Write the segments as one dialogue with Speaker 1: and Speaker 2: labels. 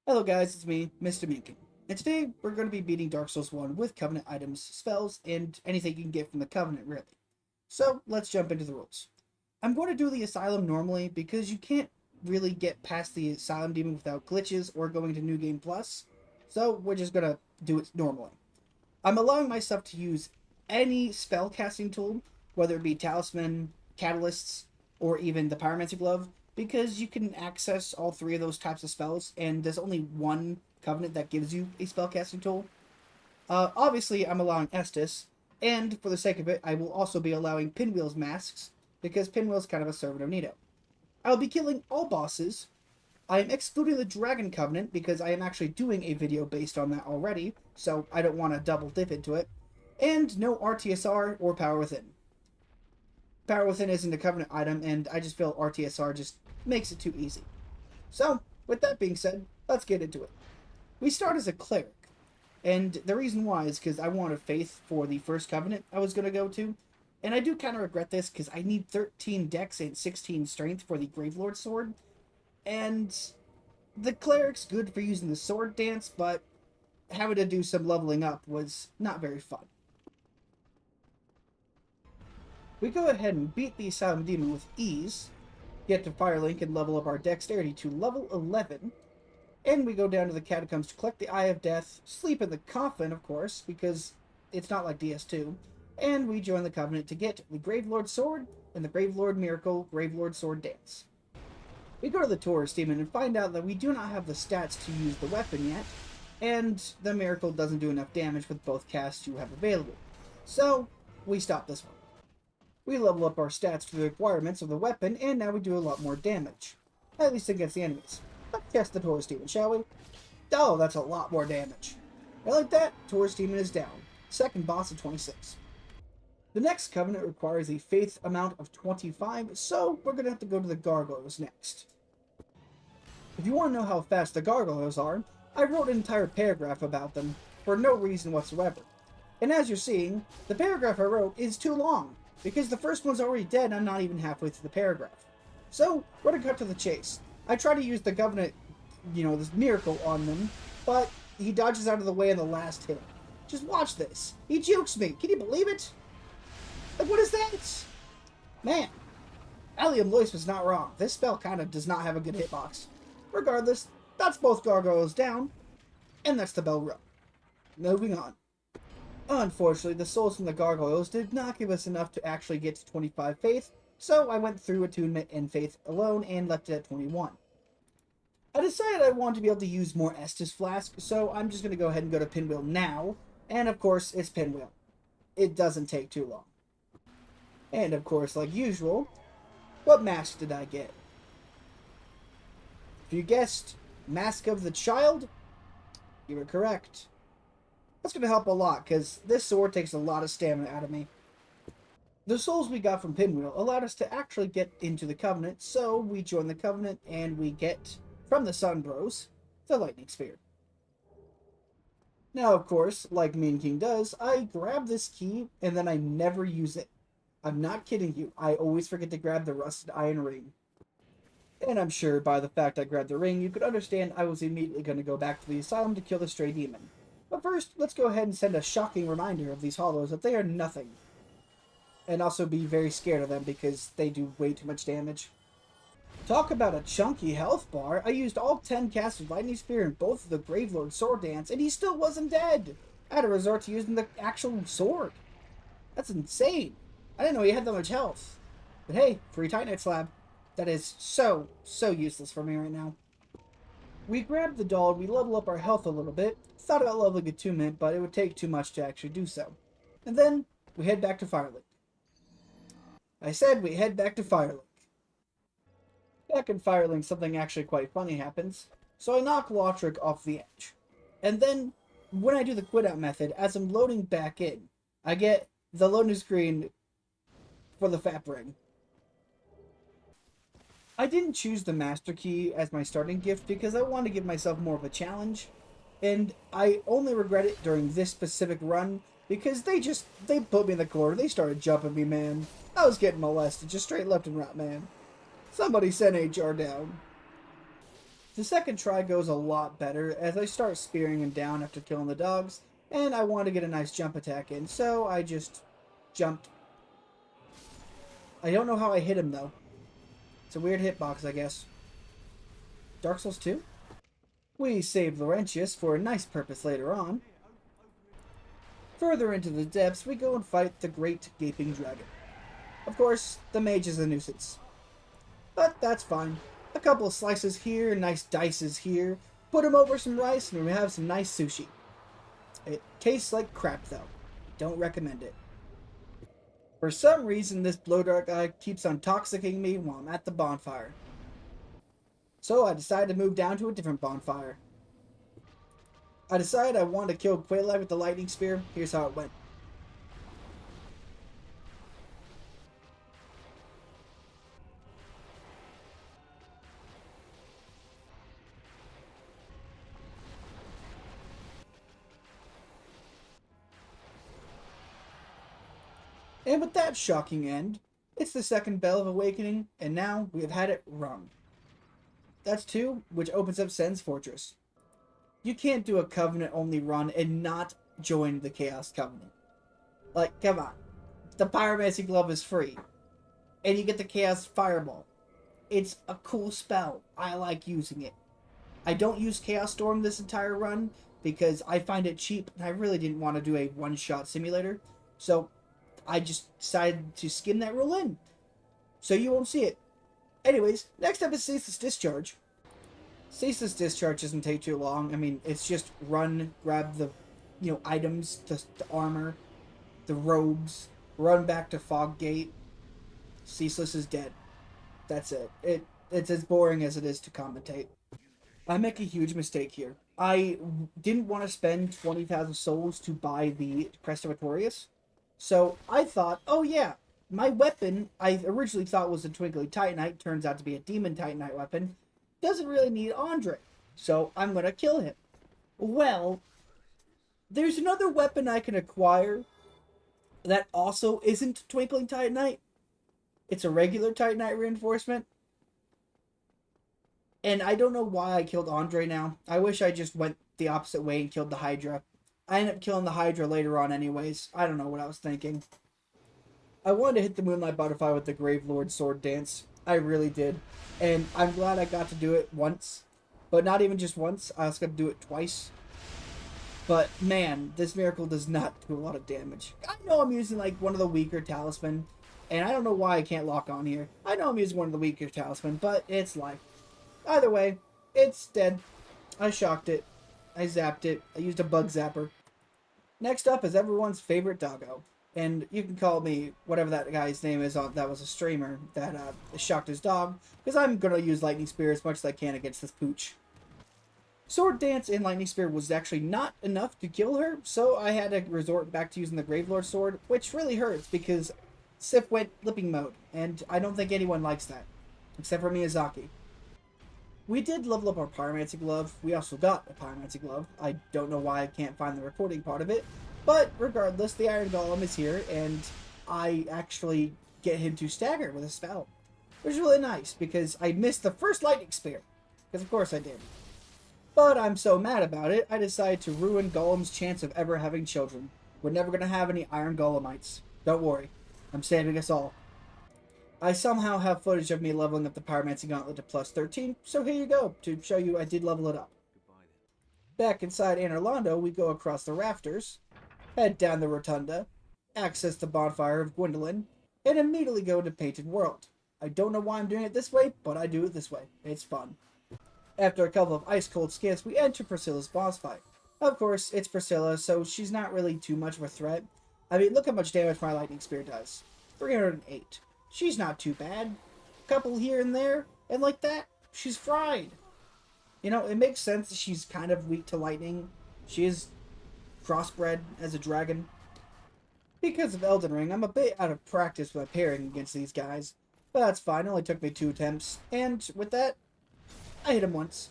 Speaker 1: Hello guys, it's me, Mr. Minkin, and today we're going to be beating Dark Souls 1 with Covenant items, spells, and anything you can get from the Covenant, really. So, let's jump into the rules. I'm going to do the Asylum normally because you can't really get past the Asylum Demon without glitches or going to New Game Plus, so we're just going to do it normally. I'm allowing myself to use any spell casting tool, whether it be Talisman, Catalysts, or even the Pyromancer Glove, because you can access all three of those types of spells, and there's only one Covenant that gives you a spellcasting tool. Obviously, I'm allowing Estus, and for the sake of it, I will also be allowing Pinwheel's masks, because Pinwheel's kind of a servant of Nito. I'll be killing all bosses. I am excluding the Dragon Covenant, because I am actually doing a video based on that already, so I don't want to double dip into it. And no RTSR or Power Within. Power Within isn't a Covenant item, and I just feel RTSR just makes it too easy. So, with that being said, let's get into it. We start as a cleric, and the reason why is because I wanted faith for the first Covenant I was going to go to, and I do kind of regret this because I need 13 dex and 16 strength for the Gravelord sword, and the cleric's good for using the sword dance, but having to do some leveling up was not very fun. We go ahead and beat the Asylum Demon with ease, get to Firelink and level up our dexterity to level 11, and we go down to the Catacombs to collect the Eye of Death, sleep in the coffin, of course, because it's not like DS2, and we join the Covenant to get the Gravelord Sword and the Gravelord Miracle Gravelord Sword Dance. We go to the Taurus Demon and find out that we do not have the stats to use the weapon yet, and the Miracle doesn't do enough damage with both casts you have available. So, we stop this one. We level up our stats to the requirements of the weapon, and now we do a lot more damage. At least against the enemies. Let's test the Taurus Demon, shall we? Oh, that's a lot more damage. And like that, Taurus Demon is down. Second boss of 26. The next Covenant requires a faith amount of 25, so we're going to have to go to the Gargoyles next. If you want to know how fast the Gargoyles are, I wrote an entire paragraph about them, for no reason whatsoever. And as you're seeing, the paragraph I wrote is too long, because the first one's already dead and I'm not even halfway through the paragraph. So, we're going to cut to the chase. I try to use the Covenant, this miracle on them, but he dodges out of the way in the last hit. Just watch this. He jukes me. Can you believe it? Like, what is that? Man, Allium Lois was not wrong. This spell kind of does not have a good hitbox. Regardless, that's both Gargoyles down, and that's the bell rung. Moving on. Unfortunately, the souls from the Gargoyles did not give us enough to actually get to 25 faith, so I went through attunement and faith alone and left it at 21. I decided I wanted to be able to use more Estus Flask, so I'm just going to go ahead and go to Pinwheel now, and of course, it's Pinwheel. It doesn't take too long. And of course, like usual, what mask did I get? If you guessed Mask of the Child, you were correct. That's going to help a lot, because this sword takes a lot of stamina out of me. The souls we got from Pinwheel allowed us to actually get into the Covenant, so we join the Covenant, and we get, from the Sun Bros, the Lightning Spear. Now, of course, like Mean King does, I grab this key, and then I never use it. I'm not kidding you, I always forget to grab the Rusted Iron Ring. And I'm sure by the fact I grabbed the ring, you could understand I was immediately going to go back to the Asylum to kill the Stray Demon. But first, let's go ahead and send a shocking reminder of these hollows that they are nothing. And also be very scared of them because they do way too much damage. Talk about a chunky health bar. I used all 10 casts of Lightning Spear in both of the Gravelord Sword Dance, and he still wasn't dead. I had to resort to using the actual sword. That's insane. I didn't know he had that much health. But hey, free Titanite Slab. That is so useless for me right now. We grabbed the doll, we level up our health a little bit, thought about leveling attunement, but it would take too much to actually do so. And then, we head back to Firelink. I said we head back to Firelink. Back in Firelink, something actually quite funny happens, so I knock Lothric off the edge. And then, when I do the quit out method, as I'm loading back in, I get the loading screen for the FAP ring. I didn't choose the Master Key as my starting gift because I wanted to give myself more of a challenge, and I only regret it during this specific run because they put me in the corner. They started jumping me, man. I was getting molested just straight left and right, man. Somebody send HR down. The second try goes a lot better as I start spearing him down after killing the dogs, and I want to get a nice jump attack in, so I just jumped. I don't know how I hit him though. It's a weird hitbox, I guess. Dark Souls 2? We save Laurentius for a nice purpose later on. Further into the depths, we go and fight the Great Gaping Dragon. Of course, the mage is a nuisance. But that's fine. A couple of slices here, nice dices here. Put them over some rice and we have some nice sushi. It tastes like crap though. Don't recommend it. For some reason, this blow dart guy keeps on toxicking me while I'm at the bonfire. So I decided to move down to a different bonfire. I decided I wanted to kill Quaylai with the lightning spear. Here's how it went. And with that shocking end, it's the second Bell of Awakening, and now we have had it rung. That's 2, which opens up Sen's Fortress. You can't do a Covenant-only run and not join the Chaos Covenant. Like, come on. The Pyromancy Glove is free. And you get the Chaos Fireball. It's a cool spell. I like using it. I don't use Chaos Storm this entire run because I find it cheap and I really didn't want to do a one-shot simulator. So I just decided to skim that rule in. So you won't see it. Anyways, next up is Ceaseless Discharge. Ceaseless Discharge doesn't take too long. I mean, it's just run, grab the, items, the armor, the robes, run back to Foggate. Ceaseless is dead. That's it. It's as boring as it is to commentate. I make a huge mistake here. I didn't want to spend 20,000 souls to buy the Crest of Artorias. So I thought, oh yeah, my weapon I originally thought was a Twinkly Titanite, turns out to be a Demon Titanite weapon, doesn't really need Andre. So I'm going to kill him. Well, there's another weapon I can acquire that also isn't Twinkling Titanite. It's a regular Titanite reinforcement. And I don't know why I killed Andre now. I wish I just went the opposite way and killed the Hydra. I ended up killing the Hydra later on anyways. I don't know what I was thinking. I wanted to hit the Moonlight Butterfly with the Gravelord Sword Dance. I really did. And I'm glad I got to do it once. But not even just once. I also got to do it twice. But man, this miracle does not do a lot of damage. I know I'm using like one of the weaker talisman. And I don't know why I can't lock on here. I know I'm using one of the weaker talisman, but it's life. Either way, it's dead. I shocked it. I zapped it. I used a bug zapper. Next up is everyone's favorite doggo. And you can call me whatever that guy's name is that was a streamer that shocked his dog. Because I'm going to use Lightning Spear as much as I can against this pooch. Sword Dance and Lightning Spear was actually not enough to kill her. So I had to resort back to using the Gravelord Sword. Which really hurts because Sif went lipping mode. And I don't think anyone likes that. Except for Miyazaki. We did level up our Pyromancy Glove. We also got a Pyromancy Glove. I don't know why I can't find the recording part of it. But regardless, the Iron Golem is here, and I actually get him to stagger with a spell. Which is really nice, because I missed the first Lightning Spear. Because of course I did. But I'm so mad about it, I decided to ruin Golem's chance of ever having children. We're never going to have any Iron Golemites. Don't worry. I'm saving us all. I somehow have footage of me leveling up the Pyromancy Gauntlet to plus 13, so here you go, to show you I did level it up. Back inside Anor Londo, we go across the rafters, head down the rotunda, access the bonfire of Gwendolyn, and immediately go to Painted World. I don't know why I'm doing it this way, but I do it this way. It's fun. After a couple of ice-cold skips, we enter Priscilla's boss fight. Of course, it's Priscilla, so she's not really too much of a threat. I mean, look how much damage my Lightning Spear does. 308. She's not too bad. Couple here and there, and like that, she's fried. You know, it makes sense that she's kind of weak to lightning. She is crossbred as a dragon. Because of Elden Ring, I'm a bit out of practice with my parrying against these guys. But that's fine, it only took me 2 attempts. And with that, I hit him once.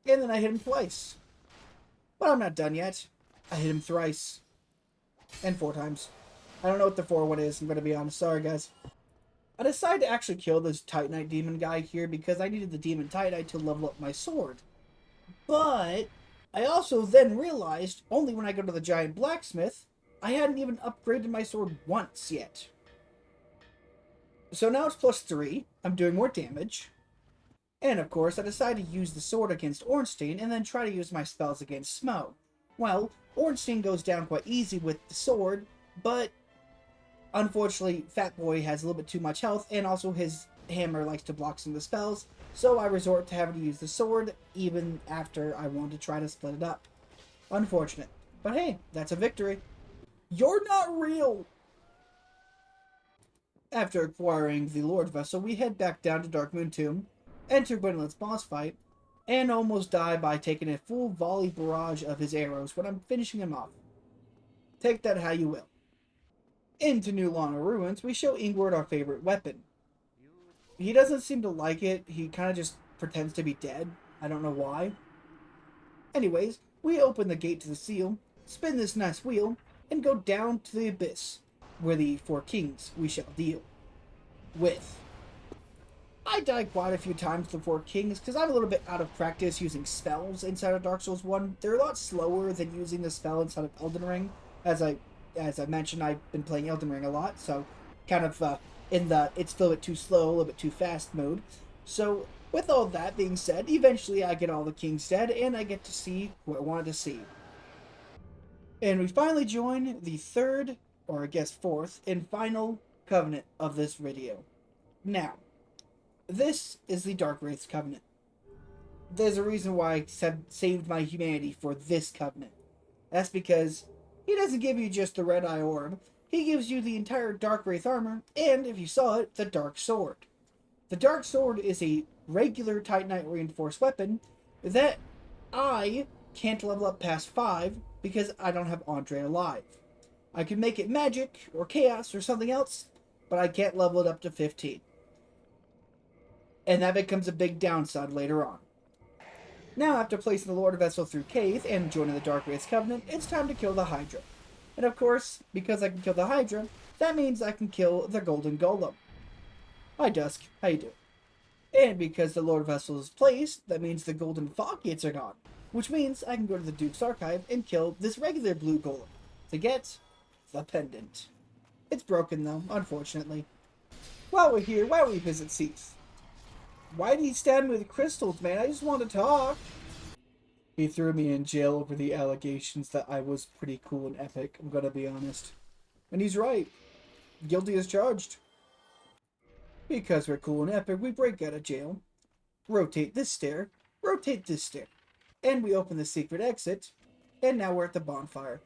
Speaker 1: And then I hit him twice. But I'm not done yet. I hit him thrice. And 4 times. I don't know what the 4th one is, I'm going to be honest. Sorry, guys. I decided to actually kill this Titanite demon guy here because I needed the demon Titanite to level up my sword. But I also then realized, only when I go to the giant blacksmith, I hadn't even upgraded my sword once yet. So now it's +3, I'm doing more damage. And of course, I decided to use the sword against Ornstein and then try to use my spells against Smo. Well, Ornstein goes down quite easy with the sword, but unfortunately, Fat Boy has a little bit too much health, and also his hammer likes to block some of the spells, so I resort to having to use the sword, even after I want to try to split it up. Unfortunate. But hey, that's a victory. You're not real! After acquiring the Lord Vessel, we head back down to Darkmoon Tomb, enter Gwendolyn's boss fight, and almost die by taking a full volley barrage of his arrows when I'm finishing him off. Take that how you will. Into New Lana Ruins, we show Ingward our favorite weapon. He doesn't seem to like it, he kind of just pretends to be dead. I don't know why. Anyways, we open the gate to the seal, spin this nice wheel, and go down to the abyss, where the 4 kings we shall deal with. I died quite a few times to the 4 kings because I'm a little bit out of practice using spells inside of Dark Souls 1. They're a lot slower than using the spell inside of Elden Ring. As I mentioned, I've been playing Elden Ring a lot, so kind of in the it's a little bit too slow, a little bit too fast mode. So with all that being said, eventually I get all the kings dead and I get to see what I wanted to see. And we finally join the 3rd, or I guess 4th, and final covenant of this video. Now, this is the Darkwraiths covenant. There's a reason why I saved my humanity for this covenant. That's because he doesn't give you just the red eye orb. He gives you the entire Darkwraith armor, and if you saw it, the Dark Sword. The Dark Sword is a regular Titanite reinforced weapon that I can't level up past 5 because I don't have Andre alive. I can make it magic or chaos or something else, but I can't level it up to 15. And that becomes a big downside later on. Now, after placing the Lord Vessel through Cave and joining the Darkwraiths Covenant, it's time to kill the Hydra. And of course, because I can kill the Hydra, that means I can kill the Golden Golem. Hi Dusk, how you doing? And because the Lord Vessel is placed, that means the Golden Fog Gates are gone. Which means I can go to the Duke's Archive and kill this regular blue golem to get the pendant. It's broken though, unfortunately. While we're here, why don't we visit Seath? Why did he stab me with crystals, man? I just want to talk. He threw me in jail over the allegations that I was pretty cool and epic, I'm gonna be honest. And he's right. Guilty as charged. Because we're cool and epic, we break out of jail, rotate this stair, rotate this stair, and we open the secret exit, and now we're at the bonfire.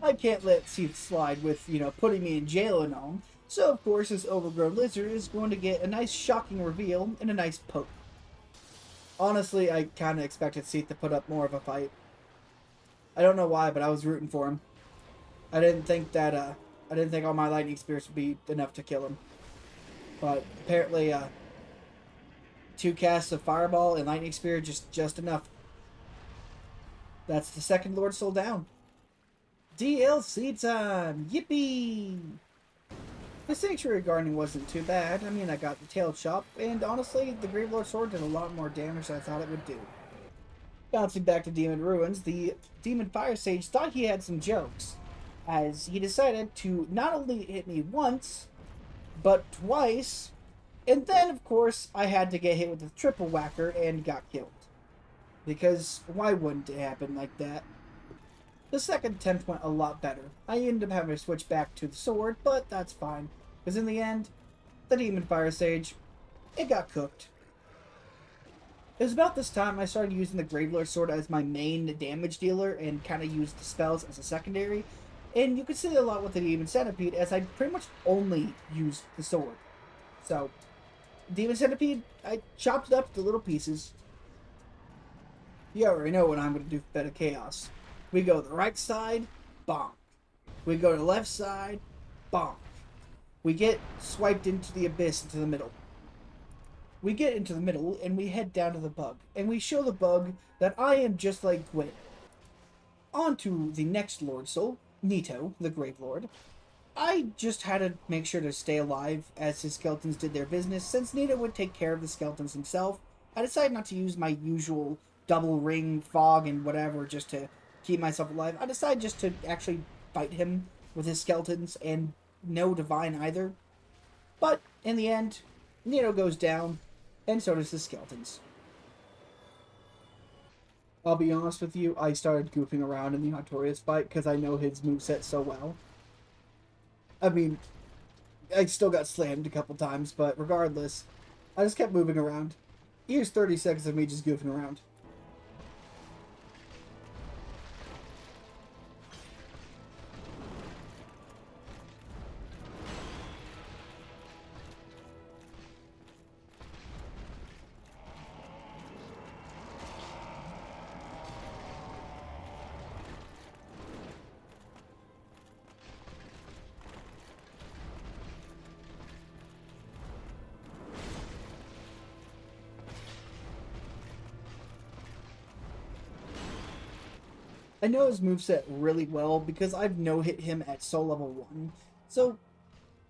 Speaker 1: I can't let Seath slide with, putting me in jail and all. So, of course, this overgrown lizard is going to get a nice shocking reveal and a nice poke. Honestly, I kind of expected Seath to put up more of a fight. I don't know why, but I was rooting for him. I didn't think all my lightning spears would be enough to kill him. But apparently, 2 casts of Fireball and Lightning Spear just enough. That's the 2nd Lord Soul down. DLC time! Yippee! The Sanctuary Gardening wasn't too bad. I mean, I got the Tail Chop, and honestly, the Gravelord Sword did a lot more damage than I thought it would do. Bouncing back to Demon Ruins, the Demon Fire Sage thought he had some jokes, as he decided to not only hit me once, but twice, and then, of course, I had to get hit with the Triple Whacker and got killed. Because why wouldn't it happen like that? The second attempt went a lot better. I ended up having to switch back to the sword, but that's fine. Because in the end, the Demon Fire Sage, it got cooked. It was about this time I started using the Gravelord Sword as my main damage dealer and kind of used the spells as a secondary. And you could see a lot with the Demon Centipede as I pretty much only used the sword. So, Demon Centipede, I chopped it up into little pieces. You already know what I'm going to do for Bed of Chaos. We go to the right side, bonk. We go to the left side, bonk. We get swiped into the abyss, into the middle. We get into the middle, and we head down to the bug. And we show the bug that I am just like Gwyn. On to the next Lord Soul, Nito, the Grave Lord. I just had to make sure to stay alive as his skeletons did their business. Since Nita would take care of the skeletons himself, I decided not to use my usual double ring, fog, and whatever just to keep myself alive. I decided just to actually fight him with his skeletons and no divine either. But in the end, Nito goes down, and so does his skeletons. I'll be honest with you, I started goofing around in the Artorias fight because I know his moveset so well. I mean, I still got slammed a couple times, but regardless, I just kept moving around. Here's 30 seconds of me just goofing around. I know his moveset really well because I've no-hit him at soul level 1, so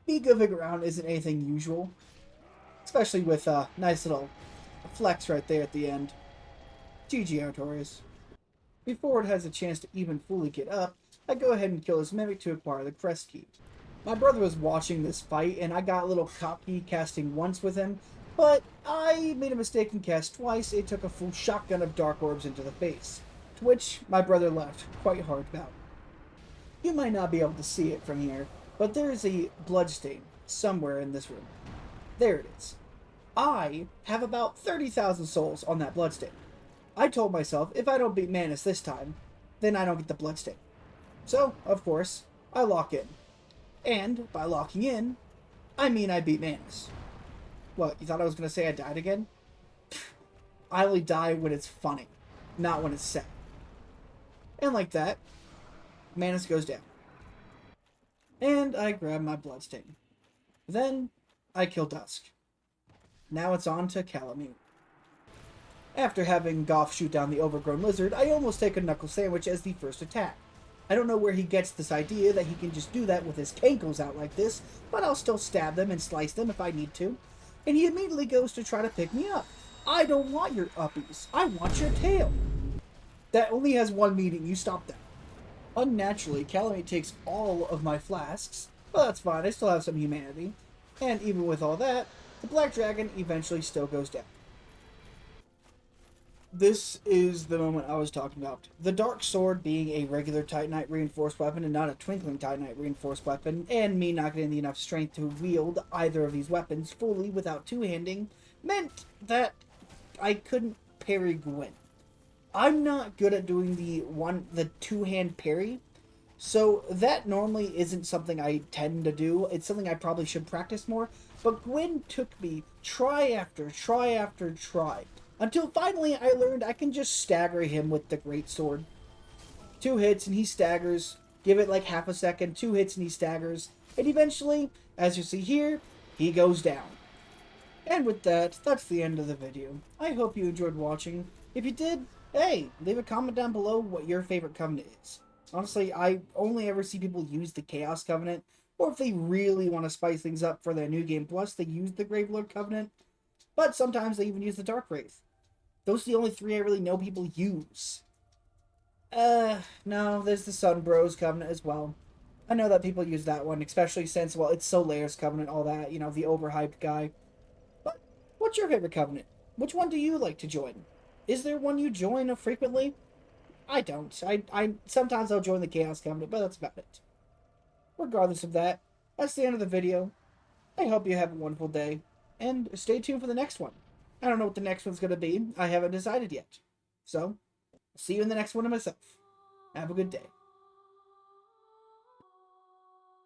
Speaker 1: me goofing around isn't anything usual, especially with a nice little flex right there at the end. GG Artorias. Before it has a chance to even fully get up, I go ahead and kill his mimic to acquire the crest key. My brother was watching this fight, and I got a little cocky casting once with him, but I made a mistake and cast twice. It took a full shotgun of dark orbs into the face, to which my brother laughed quite hard about. You might not be able to see it from here, but there is a bloodstain somewhere in this room. There it is. I have about 30,000 souls on that bloodstain. I told myself if I don't beat Manus this time, then I don't get the bloodstain. So, of course, I lock in. And by locking in, I mean I beat Manus. What, you thought I was going to say I died again? I only die when it's funny, not when it's sad. And like that, Manus goes down. And I grab my bloodstain. Then, I kill Dusk. Now it's on to Calamine. After having Goff shoot down the overgrown lizard, I almost take a knuckle sandwich as the first attack. I don't know where he gets this idea that he can just do that with his cankles out like this, but I'll still stab them and slice them if I need to. And he immediately goes to try to pick me up. I don't want your uppies. I want your tail. That only has one meaning. You stop that. Unnaturally, Calamite takes all of my flasks, but that's fine. I still have some humanity. And even with all that, the Black Dragon eventually still goes down. This is the moment I was talking about. The Dark Sword being a regular Titanite reinforced weapon and not a Twinkling Titanite reinforced weapon, and me not getting enough strength to wield either of these weapons fully without two-handing, meant that I couldn't parry Gwen. I'm not good at doing the two-hand parry, so that normally isn't something I tend to do. It's something I probably should practice more, but Gwen took me try after try after try. Until finally I learned I can just stagger him with the Great Sword. 2 hits and he staggers. Give it like half a second. 2 hits and he staggers. And eventually, as you see here, he goes down. And with that, that's the end of the video. I hope you enjoyed watching. If you did, hey, leave a comment down below what your favorite covenant is. Honestly, I only ever see people use the Chaos Covenant, or if they really want to spice things up for their New Game Plus, they use the Gravelord Covenant. But sometimes they even use the Darkwraith. Those are the only 3 I really know people use. No, there's the Sun Bros Covenant as well. I know that people use that one, especially since, well, it's Solaire's Covenant, all that, you know, the overhyped guy. But what's your favorite Covenant? Which one do you like to join? Is there one you join frequently? I don't. I sometimes I'll join the Chaos Covenant, but that's about it. Regardless of that, that's the end of the video. I hope you have a wonderful day, and stay tuned for the next one. I don't know what the next one's going to be. I haven't decided yet. So, see you in the next one of myself. Have a good day.